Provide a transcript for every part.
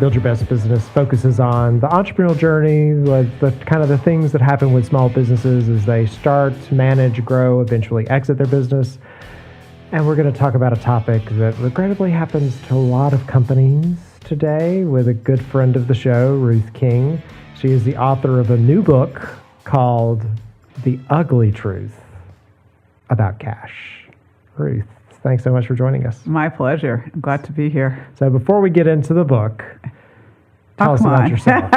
Build Your Best Business focuses on the entrepreneurial journey, the kind of the things that happen with small businesses as they start, manage, grow, eventually exit their business. And we're going to talk about a topic that regrettably happens to a lot of companies today with a good friend of the show, Ruth King. She is the author of a new book called The Ugly Truth About Cash. Ruth, thanks so much for joining us. My pleasure. I'm glad to be here. So before we get into the book, tell us about yourself.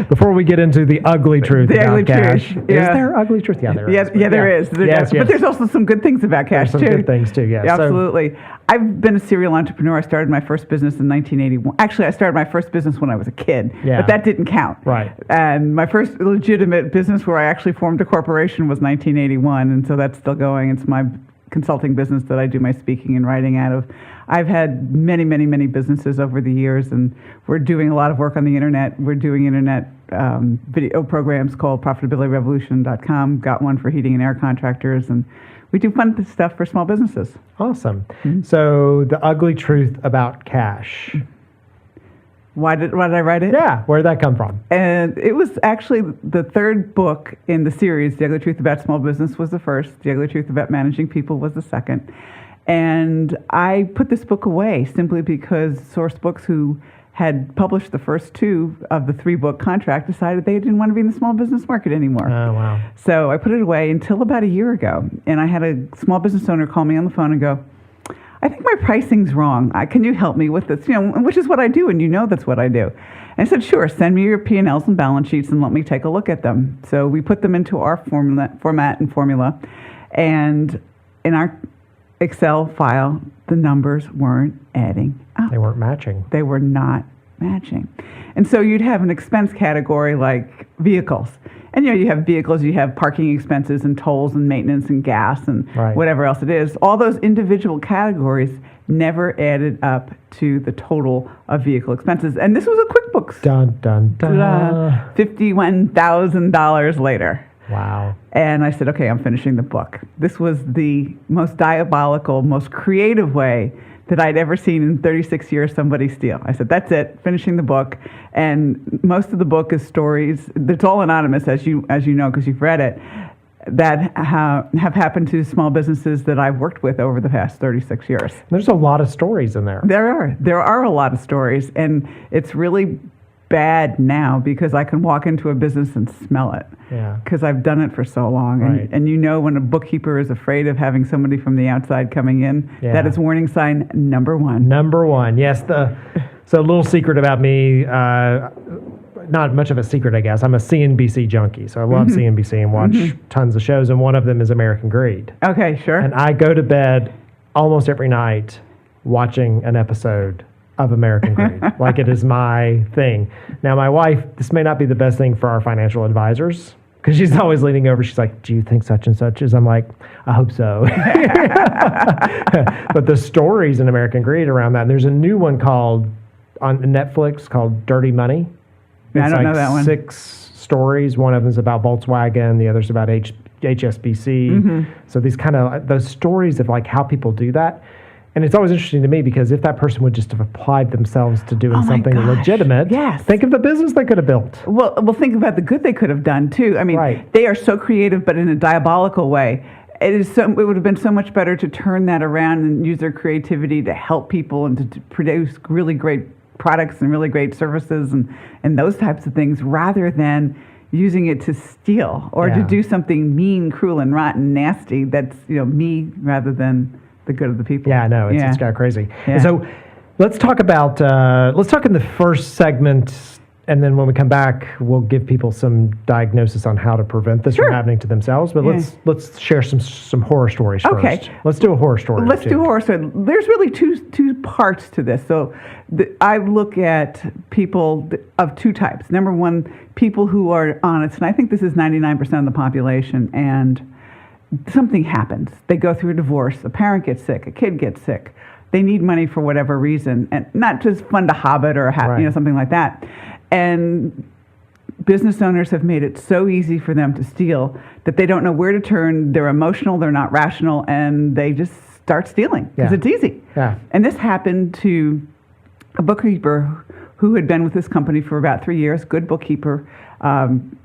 Before we get into the ugly truth about cash. Is there ugly truth? Yeah, there is. Yeah, there is. But there's also some good things about cash, too. Some good things, too, yes. Absolutely. I've been a serial entrepreneur. I started my first business in 1981. Actually, I started my first business when I was a kid, but that didn't count. Right. And my first legitimate business where I actually formed a corporation was 1981, and so that's still going. It's my consulting business that I do my speaking and writing out of. I've had many, many, many businesses over the years, and we're doing a lot of work on the internet. We're doing internet video programs called ProfitabilityRevolution.com. Got one for heating and air contractors, and we do fun stuff for small businesses. Awesome. Mm-hmm. So the ugly truth about cash. Why did I write it? Yeah, where did that come from? And it was actually the third book in the series. The Ugly Truth About Small Business was the first. The Ugly Truth About Managing People was the second. And I put this book away simply because Source Books, who had published the first two of the three-book contract, decided they didn't want to be in the small business market anymore. Oh, wow. So I put it away until about a year ago. And I had a small business owner call me on the phone and go, I think my pricing's wrong. Can you help me with this? Which is what I do, and that's what I do. And I said, sure, send me your P&Ls and balance sheets and let me take a look at them. So we put them into our format and formula. And in our Excel file, the numbers weren't adding up. They weren't matching. They were not matching. And so you'd have an expense category like vehicles. And you have vehicles, you have parking expenses and tolls and maintenance and gas and whatever else it is. All those individual categories never added up to the total of vehicle expenses. And this was a QuickBooks. Dun, dun, dun. $51,000 later. Wow. And I said, okay, I'm finishing the book. This was the most diabolical, most creative way that I'd ever seen in 36 years somebody steal. I said, that's it, finishing the book. And most of the book is stories. It's all anonymous, as you know, because you've read it, that have happened to small businesses that I've worked with over the past 36 years. There's a lot of stories in there. There are a lot of stories. And it's really bad now because I can walk into a business and smell it. Yeah. Because I've done it for so long. And when a bookkeeper is afraid of having somebody from the outside coming in, that is warning sign number one. Number one, yes. So a little secret about me, not much of a secret, I guess. I'm a CNBC junkie. So I love CNBC and watch tons of shows. And one of them is American Greed. Okay, sure. And I go to bed almost every night watching an episode of American Greed. Like it is my thing. Now, my wife, this may not be the best thing for our financial advisors because she's always leaning over. She's like, do you think such and such is? I'm like, I hope so. But the stories in American Greed around that, and there's a new one on Netflix called Dirty Money. I don't know that one. 6 stories. One of them is about Volkswagen. The other's about HSBC. So these those stories of like how people do that. And it's always interesting to me because if that person would just have applied themselves to doing something legitimate, think of the business they could have built. Well, think about the good they could have done too. I mean, they are so creative, but in a diabolical way. It would have been so much better to turn that around and use their creativity to help people and to produce really great products and really great services and those types of things, rather than using it to steal or to do something mean, cruel, and rotten, nasty. That's me rather than the good of the people. Yeah, no, it's kind of crazy. Yeah. So let's talk in the first segment, and then when we come back, we'll give people some diagnosis on how to prevent this from happening to themselves. But let's share some horror stories first. Let's do a horror story. Let's do a horror story. There's really two parts to this. So I look at people of two types. Number one, people who are honest, and I think this is 99% of the population, and something happens. They go through a divorce, a parent gets sick, a kid gets sick. They need money for whatever reason, and not just fund a hobbit or something like that. And business owners have made it so easy for them to steal that they don't know where to turn. They're emotional, they're not rational, and they just start stealing because it's easy. Yeah. And this happened to a bookkeeper who had been with this company for about 3 years, good bookkeeper,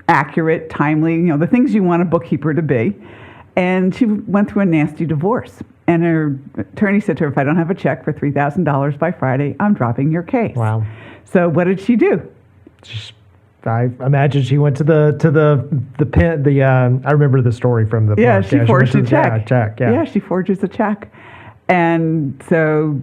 accurate, timely, the things you want a bookkeeper to be. And she went through a nasty divorce. And her attorney said to her, if I don't have a check for $3,000 by Friday, I'm dropping your case. Wow. So what did she do? I imagine she went to the pen. I remember the story from the book. She forged a check. Yeah, she forges a check. And so,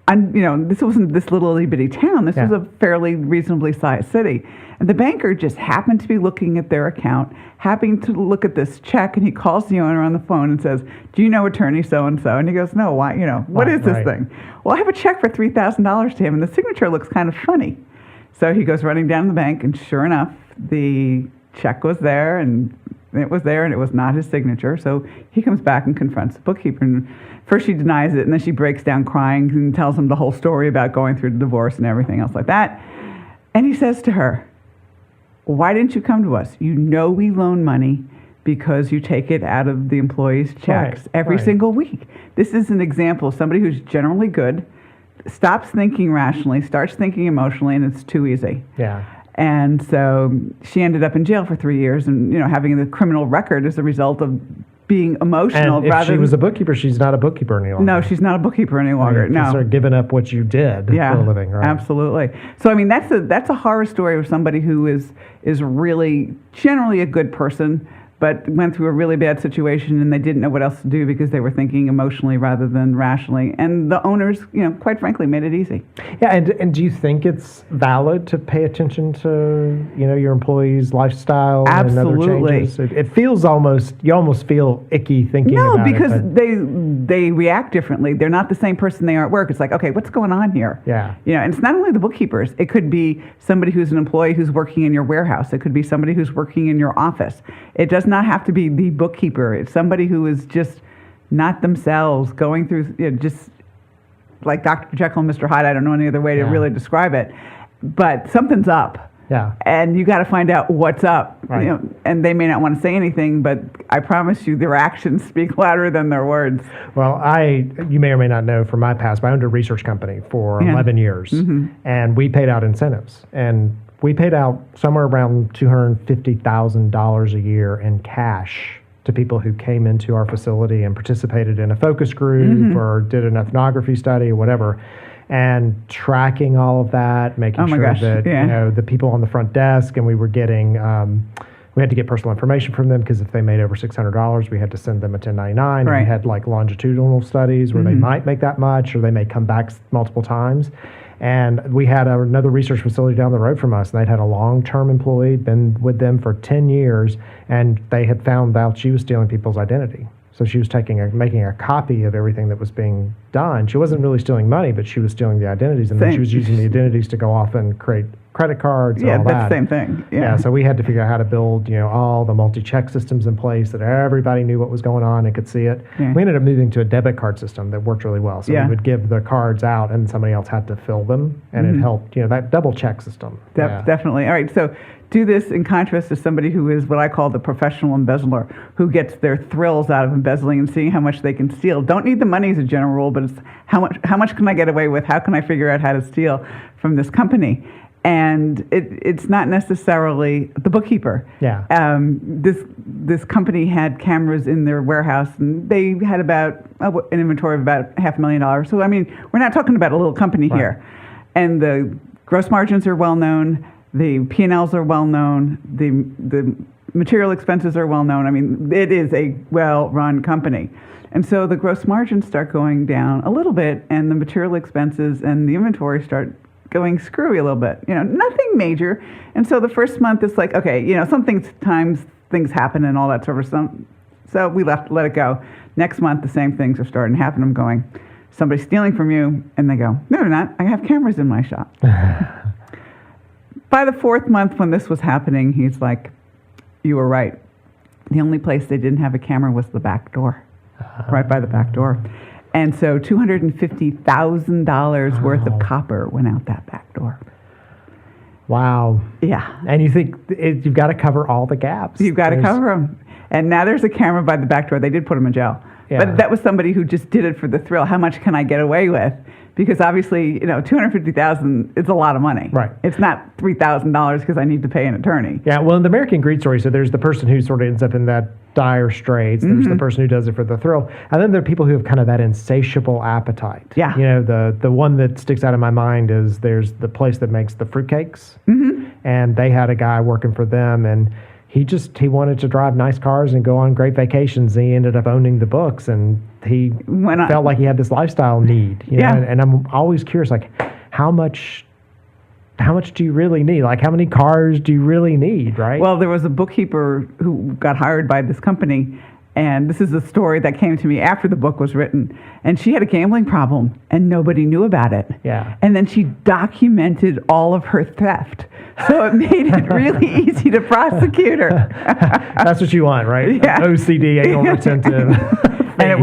this wasn't this little itty bitty town. This was a fairly reasonably sized city. And the banker just happened to be looking at their account, happened to look at this check, and he calls the owner on the phone and says, do you know attorney so-and-so? And he goes, no, why, what is this thing? Well, I have a check for $3,000 to him, and the signature looks kind of funny. So he goes running down to the bank, and sure enough, the check was there, and it was not his signature. So he comes back and confronts the bookkeeper. And first she denies it, and then she breaks down crying and tells him the whole story about going through the divorce and everything else like that. And he says to her, why didn't you come to us? You know we loan money because you take it out of the employees' checks every single week. This is an example of somebody who's generally good, stops thinking rationally, starts thinking emotionally, and it's too easy. Yeah. And so she ended up in jail for 3 years, and having the criminal record as a result of being emotional. And if she was a bookkeeper, she's not a bookkeeper any longer. No, she's not a bookkeeper any longer. You start giving up what you did for a living, right? Absolutely. So that's a horror story of somebody who is really generally a good person, but went through a really bad situation and they didn't know what else to do because they were thinking emotionally rather than rationally. And the owners, quite frankly, made it easy. Yeah, and do you think it's valid to pay attention to, your employees' lifestyle and other changes? It feels you almost feel icky thinking about it. No, because they react differently. They're not the same person they are at work. It's like, okay, what's going on here? Yeah. And it's not only the bookkeepers. It could be somebody who's an employee who's working in your warehouse. It could be somebody who's working in your office. It does not have to be the bookkeeper. It's somebody who is just not themselves, going through just like Dr. Jekyll and Mr. Hyde. I don't know any other way to really describe it, but something's up. Yeah. And you got to find out what's up. Right. And they may not want to say anything, but I promise you their actions speak louder than their words. Well, you may or may not know from my past, but I owned a research company for 11 years, and we paid out incentives. And we paid out somewhere around $250,000 a year in cash to people who came into our facility and participated in a focus group or did an ethnography study or whatever. And tracking all of that, making sure that the people on the front desk, and we were getting, we had to get personal information from them because if they made over $600, we had to send them a 1099. Right. And we had like longitudinal studies where they might make that much or they may come back multiple times. And we had another research facility down the road from us, and they'd had a long-term employee, been with them for 10 years, and they had found out she was stealing people's identity. So she was making a copy of everything that was being done. She wasn't really stealing money, but she was stealing the identities, and then she was using the identities to go off and create credit cards and all that. Yeah, that's the same thing. Yeah, so we had to figure out how to build, all the multi-check systems in place that everybody knew what was going on and could see it. Yeah. We ended up moving to a debit card system that worked really well. So we would give the cards out, and somebody else had to fill them, and it helped, that double check system. Definitely. All right, so do this in contrast to somebody who is what I call the professional embezzler, who gets their thrills out of embezzling and seeing how much they can steal. Don't need the money as a general rule, but it's how much can I get away with? How can I figure out how to steal from this company? And it's not necessarily the bookkeeper. Yeah. This company had cameras in their warehouse, and they had about an inventory of about $500,000. So, we're not talking about a little company here. And the gross margins are well known. The P&Ls are well known. The material expenses are well known. It is a well-run company. And so the gross margins start going down a little bit, and the material expenses and the inventory start going screwy a little bit. Nothing major. And so the first month it's like, okay, sometimes things happen and all that sort of stuff. So we let it go. Next month the same things are starting to happen. I'm going, somebody's stealing from you, and they go, no, they're not. I have cameras in my shop. By the fourth month when this was happening, he's like, you were right. The only place they didn't have a camera was the back door, right by the back door. And so $250,000 worth of copper went out that back door. Wow. Yeah. And you think you've got to cover all the gaps. You've got to cover them. And now there's a camera by the back door. They did put him in jail. Yeah. But that was somebody who just did it for the thrill. How much can I get away with? Because obviously, $250,000 is a lot of money. Right. It's not $3,000 because I need to pay an attorney. Yeah, well, in the American Greed story, so there's the person who sort of ends up in that dire straits. There's the person who does it for the thrill. And then there are people who have kind of that insatiable appetite. Yeah. The one that sticks out in my mind is there's the place that makes the fruitcakes. And they had a guy working for them, and he wanted to drive nice cars and go on great vacations. And he ended up owning the books, and he felt like he had this lifestyle need. You know? And I'm always curious, like, how much do you really need? Like, how many cars do you really need, right? Well, there was a bookkeeper who got hired by this company, and this is a story that came to me after the book was written. And she had a gambling problem, and nobody knew about it. Yeah. And then she documented all of her theft. So it made it really easy to prosecute her. That's what you want, right? Yeah. OCD, anal retentive. And it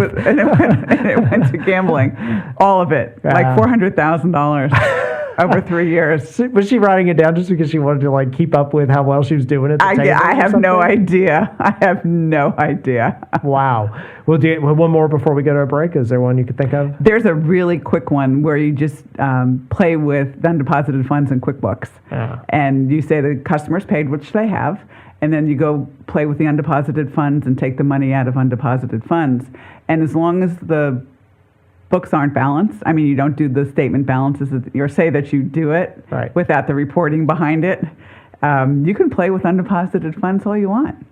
went to gambling, all of it, like $400,000 over 3 years. Was she writing it down just because she wanted to like keep up with how well she was doing it? I have no idea. I have no idea. Wow. Well, one more before we go to a break? Is there one you could think of? There's a really quick one where you just play with undeposited funds in QuickBooks. Yeah. And you say the customer's paid, which they have, and then you go play with the undeposited funds and take the money out of undeposited funds. And as long as the books aren't balanced, I mean, you don't do the statement balances, or say that you do it right. without the reporting behind it, you can play with undeposited funds all you want.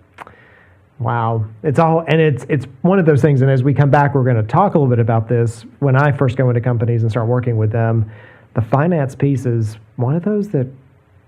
Wow. It's one of those things, and as we come back, we're going to talk a little bit about this. When I first go into companies and start working with them, the finance piece is one of those that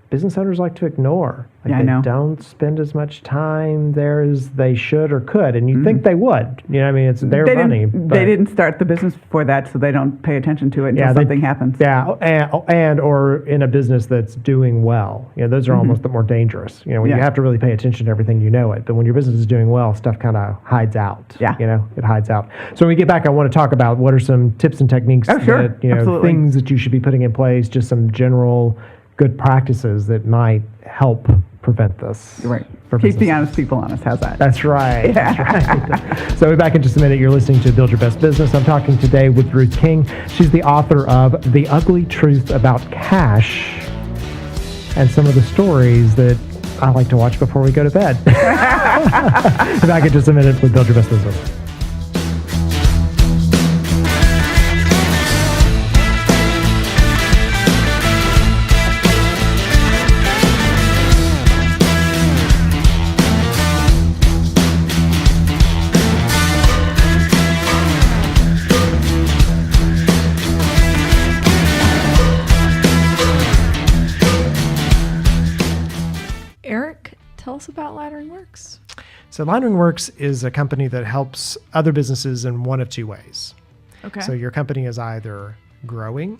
business owners like to ignore. Like I know. They don't spend as much time there as they should or could, and you think they would. You know, I mean, it's their money. They didn't start the business for that, so they don't pay attention to it until something happens. Yeah, or in a business that's doing well. You know, those are almost the more dangerous. You know, when you have to really pay attention to everything, you know it. But when your business is doing well, stuff kind of hides out. Yeah. You know, it hides out. So when we get back, I want to talk about what are some tips and techniques that, Absolutely. things that you should be putting in place, just some general good practices that might help prevent this. Right. For Keep the businesses. honest people honest. How's that? That's right. That's right. So we're back in just a minute. You're listening to Build Your Best Business. I'm talking today with Ruth King. She's the author of The Ugly Truth About Cash and some of the stories that I like to watch before we go to bed. Back in just a minute with Build Your Best Business. Tell us about Laddering Works. So Laddering Works is a company that helps other businesses in one of two ways. Okay. So your company is either growing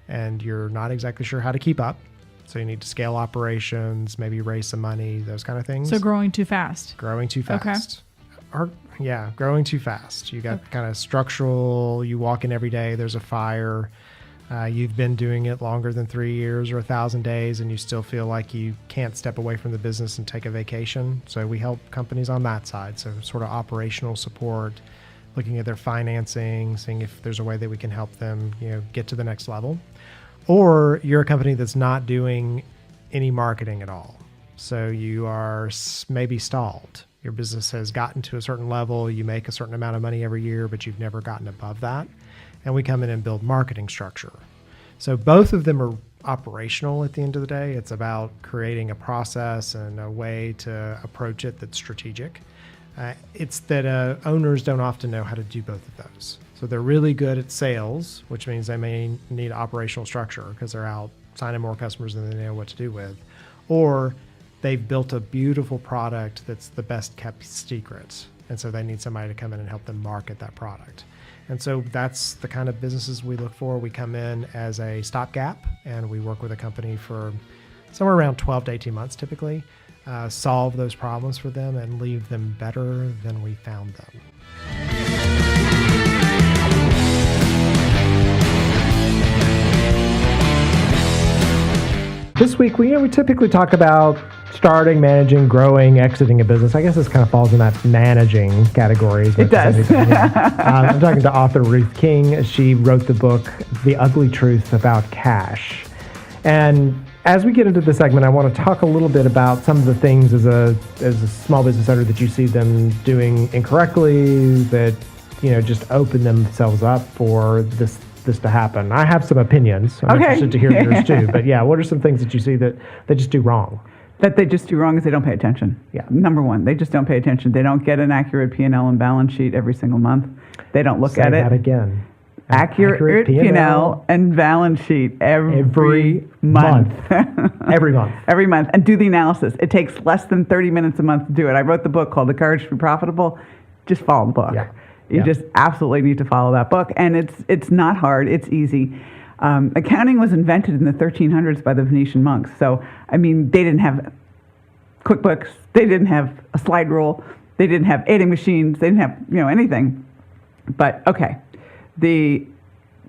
and you're not exactly sure how to keep up. So you need to scale operations, maybe raise some money, those kind of things. So growing too fast. Growing too fast. Growing too fast. You got kind of structural, you walk in every day, there's a fire. You've been doing it longer than 3 years or 1,000 days, and you still feel like you can't step away from the business and take a vacation. So we help companies on that side. So sort of operational support, looking at their financing, seeing if there's a way that we can help them, get to the next level. Or you're a company that's not doing any marketing at all. So you are maybe stalled. Your business has gotten to a certain level. You make a certain amount of money every year, but you've never gotten above that. And we come in and build marketing structure. So both of them are operational at the end of the day. It's about creating a process and a way to approach it that's strategic. It's that owners don't often know how to do both of those. So they're really good at sales, which means they may need operational structure because they're out signing more customers than they know what to do with. Or they've built a beautiful product that's the best kept secret. And so they need somebody to come in and help them market that product. And so that's the kind of businesses we look for. We come in as a stopgap, and we work with a company for somewhere around 12 to 18 months typically, solve those problems for them and leave them better than we found them. This week, we typically talk about starting, managing, growing, exiting a business. I guess this kind of falls in that managing category. It does. I'm talking to author Ruth King. She wrote the book, The Ugly Truth About Cash. And as we get into the segment, I want to talk a little bit about some of the things as a small business owner that you see them doing incorrectly, that just open themselves up for this to happen. I have some opinions. I'm interested to hear yours too. But yeah, what are some things that you see that they just do wrong? That they just do wrong is they don't pay attention. Yeah. Number one, they just don't pay attention. They don't get an accurate P&L and balance sheet every single month. They don't look at it. Say that again. Accurate P&L and balance sheet every month. Every month. Every month. And do the analysis. It takes less than 30 minutes a month to do it. I wrote the book called The Courage to Be Profitable. Just follow the book. Yeah. You just absolutely need to follow that book. And it's not hard. It's easy. Accounting was invented in the 1300s by the Venetian monks. So, they didn't have QuickBooks. They didn't have a slide rule. They didn't have aiding machines. They didn't have, anything. But, okay. The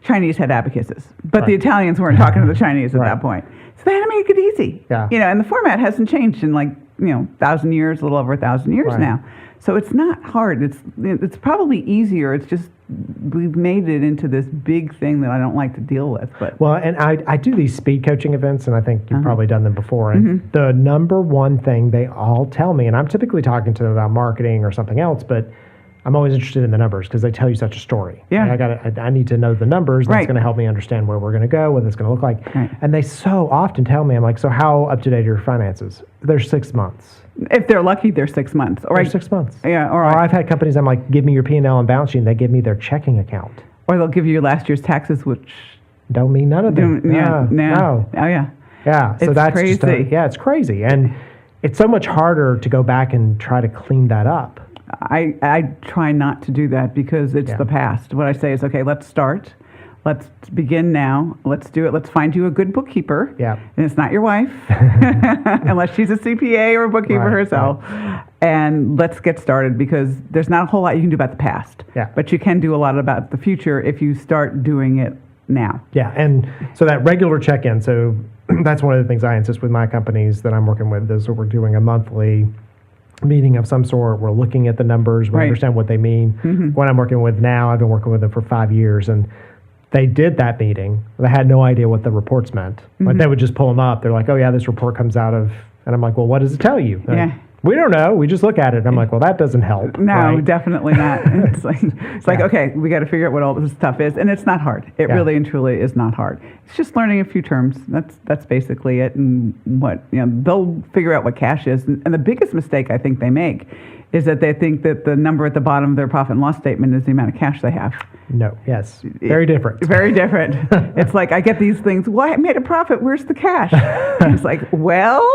Chinese had abacuses, but the Italians weren't talking to the Chinese at that point. So they had to make it easy. Yeah. And the format hasn't changed in 1,000 years, a little over 1,000 years now. So it's not hard. It's probably easier. It's just we've made it into this big thing that I don't like to deal with. But well, and I do these speed coaching events, and I think you've probably done them before. And the number one thing they all tell me, and I'm typically talking to them about marketing or something else, but I'm always interested in the numbers because they tell you such a story. Yeah. I need to know the numbers. That's going to help me understand where we're going to go, what it's going to look like. Right. And they so often tell me, I'm like, so how up to date are your finances? They're 6 months. If they're lucky, they're 6 months. They're 6 months. Yeah. Or I've had companies, I'm like, give me your P&L and balance sheet, and they give me their checking account. Or they'll give you last year's taxes, which don't mean none of them. No. Oh, yeah. Yeah. So it's that's crazy. It's crazy. And it's so much harder to go back and try to clean that up. I try not to do that because it's the past. What I say is, okay, let's start. Let's begin now. Let's do it. Let's find you a good bookkeeper. Yeah. And it's not your wife, unless she's a CPA or a bookkeeper herself. Right. And let's get started because there's not a whole lot you can do about the past. Yeah. But you can do a lot about the future if you start doing it now. Yeah. And so that regular check-in, so that's one of the things I insist with my companies that I'm working with is that we're doing a monthly meeting of some sort. We're looking at the numbers. We understand what they mean. What I'm working with now, I've been working with them for 5 years, and they did that meeting. They had no idea what the reports meant. Like they would just pull them up. They're like, oh yeah, this report comes out of, and I'm like, well, what does it tell you? Yeah. We don't know. We just look at it. And I'm like, well, that doesn't help. No, right? Definitely not. It's like okay, we got to figure out what all this stuff is, and it's not hard. It really and truly is not hard. It's just learning a few terms. That's basically it. And what they'll figure out what cash is. And the biggest mistake I think they make is that they think that the number at the bottom of their profit and loss statement is the amount of cash they have. No. Yes. Very different. Very different. It's like I get these things. Well, I made a profit. Where's the cash? It's like, well.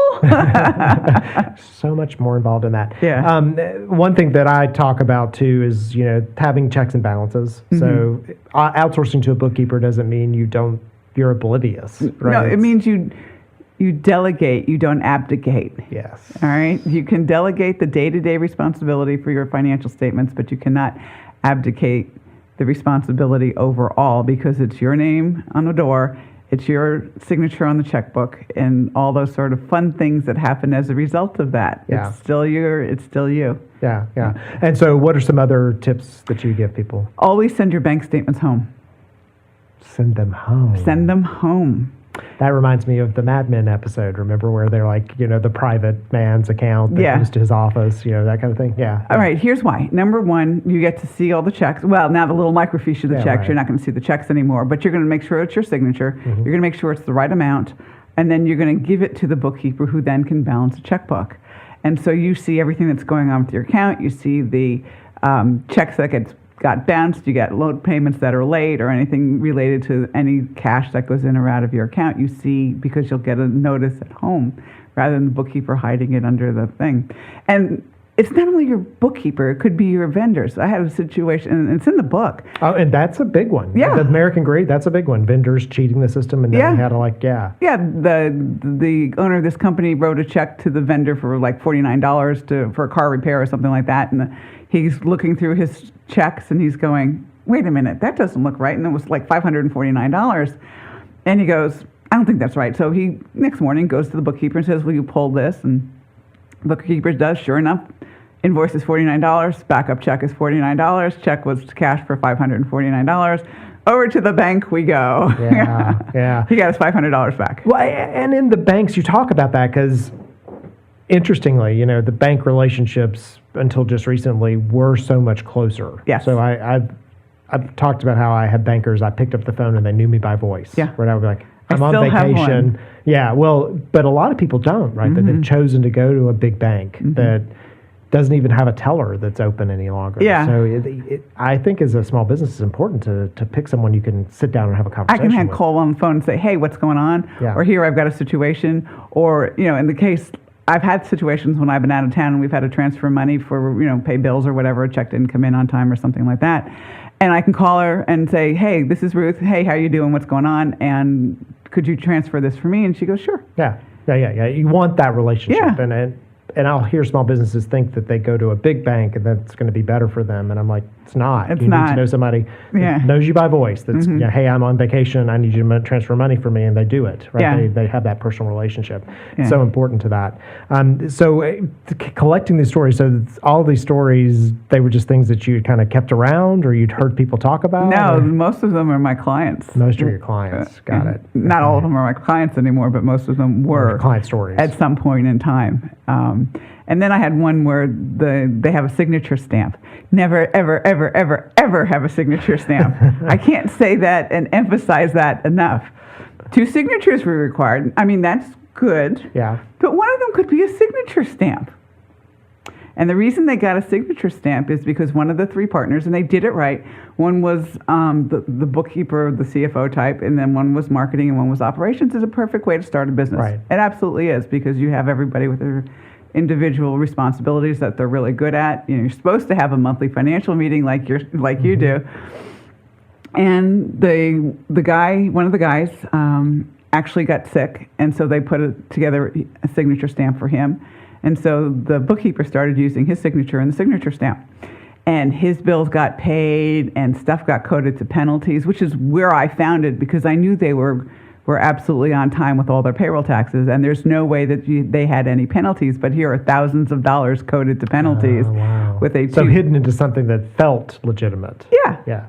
So much more involved in that. Yeah. One thing that I talk about too is having checks and balances. So outsourcing to a bookkeeper doesn't mean you're oblivious. Right? No, it means you delegate, you don't abdicate. Yes. All right? You can delegate the day-to-day responsibility for your financial statements, but you cannot abdicate the responsibility overall because it's your name on the door, it's your signature on the checkbook, and all those sort of fun things that happen as a result of that. Yeah. It's still you. Yeah. And so what are some other tips that you give people? Always send your bank statements home. Send them home. Send them home. That reminds me of the Mad Men episode. Remember where they're like, the private man's account that goes to his office, that kind of thing? Yeah. All right, here's why. Number one, you get to see all the checks. Well, now the little microfiche of the checks, right. You're not going to see the checks anymore, but you're going to make sure it's your signature. You're going to make sure it's the right amount, and then you're going to give it to the bookkeeper who then can balance a checkbook. And so you see everything that's going on with your account. You see the checks that got bounced, you get loan payments that are late or anything related to any cash that goes in or out of your account. You see, because you'll get a notice at home rather than the bookkeeper hiding it under the thing. And it's not only your bookkeeper, it could be your vendors. I had a situation, and it's in the book. Oh, and that's a big one. Yeah. The American Greed, that's a big one. Vendors cheating the system and knowing how to Yeah, the owner of this company wrote a check to the vendor for like $49 for a car repair or something like that, and he's looking through his checks and he's going, wait a minute, that doesn't look right. And it was like $549. And he goes, I don't think that's right. So he, next morning, goes to the bookkeeper and says, will you pull this? And Bookkeeper does, sure enough. Invoice is $49. Backup check is $49. Check was cashed for $549. Over to the bank we go. Yeah, yeah. He got his $500 back. Well, and in the banks, you talk about that because, interestingly, the bank relationships until just recently were so much closer. Yes. So I've talked about how I had bankers. I picked up the phone and they knew me by voice. Yeah. Right. I would be like, I'm I on still have vacation. one. Yeah. Well, but a lot of people don't, right? That they've chosen to go to a big bank that doesn't even have a teller that's open any longer. Yeah. So I think as a small business, it's important to pick someone you can sit down and have a I conversation can with. call on the phone and say, hey, what's going on? Yeah. Or here, I've got a situation. Or, in the case, I've had situations when I've been out of town and we've had to transfer money for, pay bills or whatever, a check didn't come in on time or something like that. And I can call her and say, hey, this is Ruth. Hey, how you doing? What's going on? And could you transfer this for me? And she goes, sure. Yeah. You want that relationship. Yeah. And I'll hear small businesses think that they go to a big bank and that's going to be better for them. And I'm like, it's not. It's you not. need to know somebody Yeah. that knows you by voice. That's, hey, I'm on vacation. I need you to transfer money for me. And they do it. Right? Yeah. They have that personal relationship. Yeah. So important to that. Collecting these stories. So all these stories, they were just things that you kind of kept around or you'd heard people talk about? No, or? most of them are my clients. Most of your clients. Got it. Not all of them are my clients anymore, but most of them were Client stories. at some point in time. And then I had one where they have a signature stamp. Never, ever, ever, ever, ever have a signature stamp. I can't say that and emphasize that enough. 2 signatures were required. I mean, that's good. Yeah. But one of them could be a signature stamp. And the reason they got a signature stamp is because one of the 3 partners, and they did it right, one was the bookkeeper, the CFO type, and then one was marketing and one was operations, is a perfect way to start a business. Right. It absolutely is, because you have everybody with their individual responsibilities that they're really good at. You're supposed to have a monthly financial meeting like you do. And one of the guys actually got sick, and so they put together a signature stamp for him. And so the bookkeeper started using his signature and the signature stamp. And his bills got paid and stuff got coded to penalties, which is where I found it, because I knew they were absolutely on time with all their payroll taxes. And there's no way that they had any penalties, but here are thousands of dollars coded to penalties. Oh, wow. With a So hidden into something that felt legitimate. Yeah. Yeah.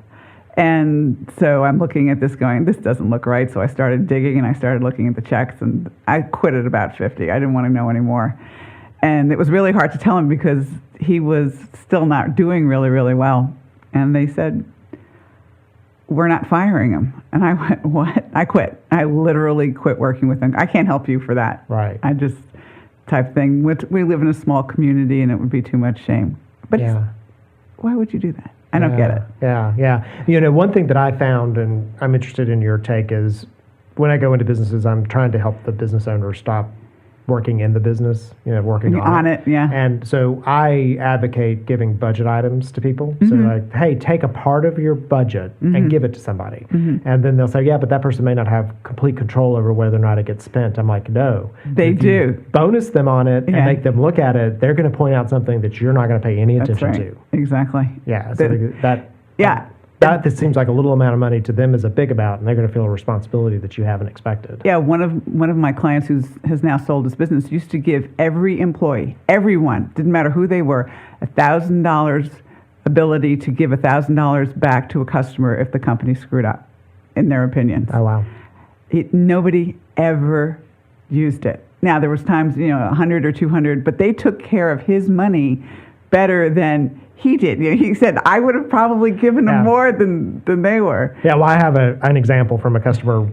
And so I'm looking at this going, this doesn't look right. So I started digging and I started looking at the checks, and I quit at about 50. I didn't want to know anymore. And it was really hard to tell him because he was still not doing really, really well. And they said, we're not firing him. And I went, what? I quit. I literally quit working with him. I can't help you for that. Right. I just type thing. We live in a small community and it would be too much shame. But Yeah. why would you do that? I don't get it. Yeah. One thing that I found, and I'm interested in your take, is when I go into businesses, I'm trying to help the business owner stop working in the business, working on it. Yeah. And so I advocate giving budget items to people. So like, hey, take a part of your budget and give it to somebody. And then they'll say, yeah, but that person may not have complete control over whether or not it gets spent. I'm like, no. They If you do. bonus them on it Yeah. and make them look at it, they're going to point out something that you're not going to pay any That's attention right. to. Exactly. Yeah. So Yeah. that seems like a little amount of money to them is a big amount, and they're going to feel a responsibility that you haven't expected. Yeah, one of my clients who has now sold his business used to give every employee, everyone, didn't matter who they were, $1,000 ability to give $1,000 back to a customer if the company screwed up, in their opinions. Oh, wow. Nobody ever used it. Now, there was times, 100 or 200, but they took care of his money better than he did. He said, I would have probably given them more than they were. Yeah, well, I have an example from a customer.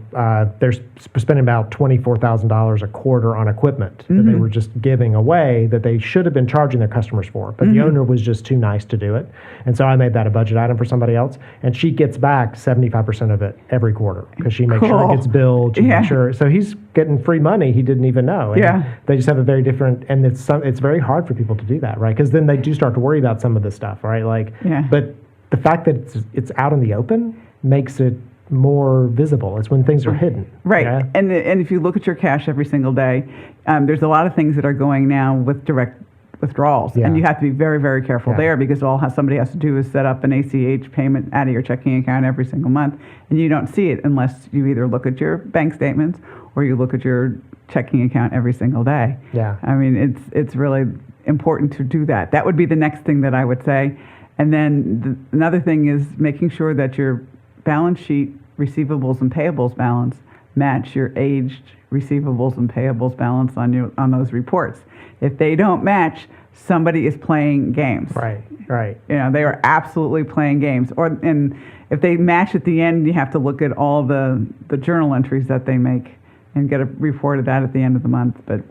They're spending about $24,000 a quarter on equipment that they were just giving away that they should have been charging their customers for. But the owner was just too nice to do it. And so I made that a budget item for somebody else. And she gets back 75% of it every quarter because she makes sure it gets billed. She makes sure. So he's getting free money he didn't even know. And they just have a very different, and it's very hard for people to do that, right? Because then they do start to worry about some of this stuff, right? But the fact that it's out in the open makes it more visible. It's when things are hidden. Right. Yeah? And if you look at your cash every single day, there's a lot of things that are going now with direct withdrawals. Yeah. And you have to be very, very careful Yeah. there, because somebody has to do is set up an ACH payment out of your checking account every single month. And you don't see it unless you either look at your bank statements or you look at your checking account every single day. Yeah. I mean, it's really important to do that. That would be the next thing that I would say. And then another thing is making sure that your balance sheet receivables and payables balance match your aged receivables and payables balance on those reports. If they don't match, somebody is playing games. Right. You know, they are absolutely playing games. And if they match at the end, you have to look at all the journal entries that they make and get a report of that at the end of the month. But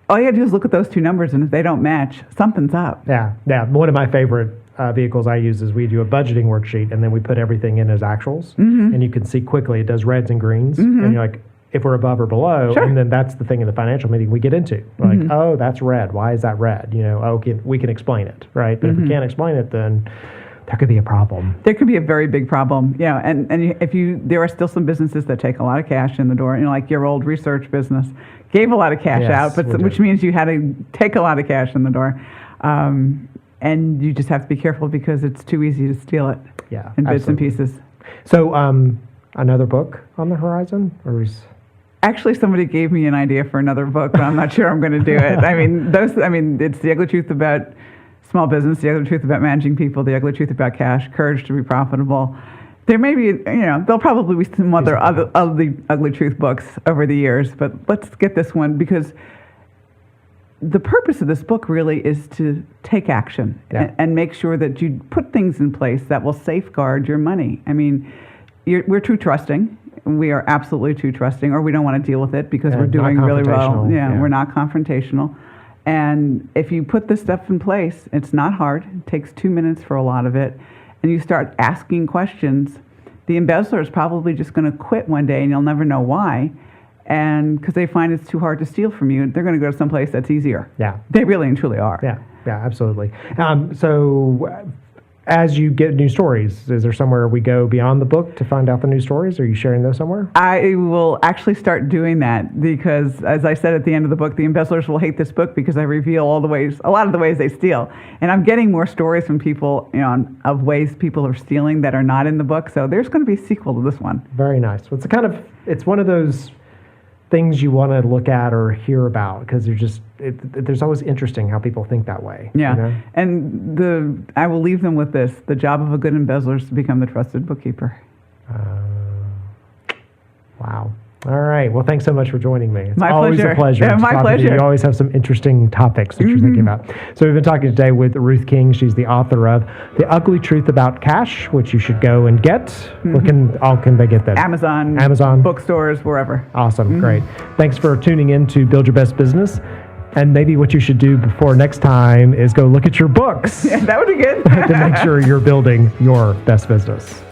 all you have to do is look at those two numbers, and if they don't match, something's up. Yeah. One of my favorite vehicles I use is we do a budgeting worksheet, and then we put everything in as actuals, and you can see quickly it does reds and greens, and you're like, if we're above or below, Sure. and then that's the thing in the financial meeting we get into. We're like, oh, that's red. Why is that red? You know, we can explain it, right? But if we can't explain it, then there could be a problem. There could be a very big problem. Yeah, and there are still some businesses that take a lot of cash in the door. You know, like your old research business gave a lot of cash Yes, out, we do. which means you had to take a lot of cash in the door, and you just have to be careful because it's too easy to steal it. Yeah, in bits and absolutely. pieces. So, another book on the horizon, or is Actually, somebody gave me an idea for another book, but I'm not sure I'm going to do it. I mean, it's The Ugly Truth About Small Business, The Ugly Truth About Managing People, The Ugly Truth About Cash, Courage to be Profitable. There may be, there'll probably be some other ugly truth books over the years, but let's get this one, because the purpose of this book really is to take action and make sure that you put things in place that will safeguard your money. I mean, we're too trusting. We are absolutely too trusting, or we don't want to deal with it because we're doing really well. Yeah. We're not confrontational. And if you put this stuff in place, it's not hard. It takes 2 minutes for a lot of it. And you start asking questions, the embezzler is probably just going to quit one day and you'll never know why. And because they find it's too hard to steal from you, they're going to go to someplace that's easier. Yeah. They really and truly are. Yeah, absolutely. So as you get new stories, is there somewhere we go beyond the book to find out the new stories? Are you sharing those somewhere? I will actually start doing that because, as I said at the end of the book, the embezzlers will hate this book because I reveal a lot of the ways they steal. And I'm getting more stories from people, of ways people are stealing that are not in the book. So there's going to be a sequel to this one. Very nice. Well, it's one of those things you want to look at or hear about because there's always interesting how people think that way. Yeah. You know? And I will leave them with this. The job of a good embezzler is to become the trusted bookkeeper. Wow. All right. Well, thanks so much for joining me. It's My always pleasure. a pleasure. Yeah, to my talk with you. pleasure. You always have some interesting topics that you're thinking about. So we've been talking today with Ruth King. She's the author of The Ugly Truth About Cash, which you should go and get. Where can they get that? Amazon, bookstores, wherever. Awesome. Great. Thanks for tuning in to Build Your Best Business. And maybe what you should do before next time is go look at your books Yeah, that would be good. to make sure you're building your best business.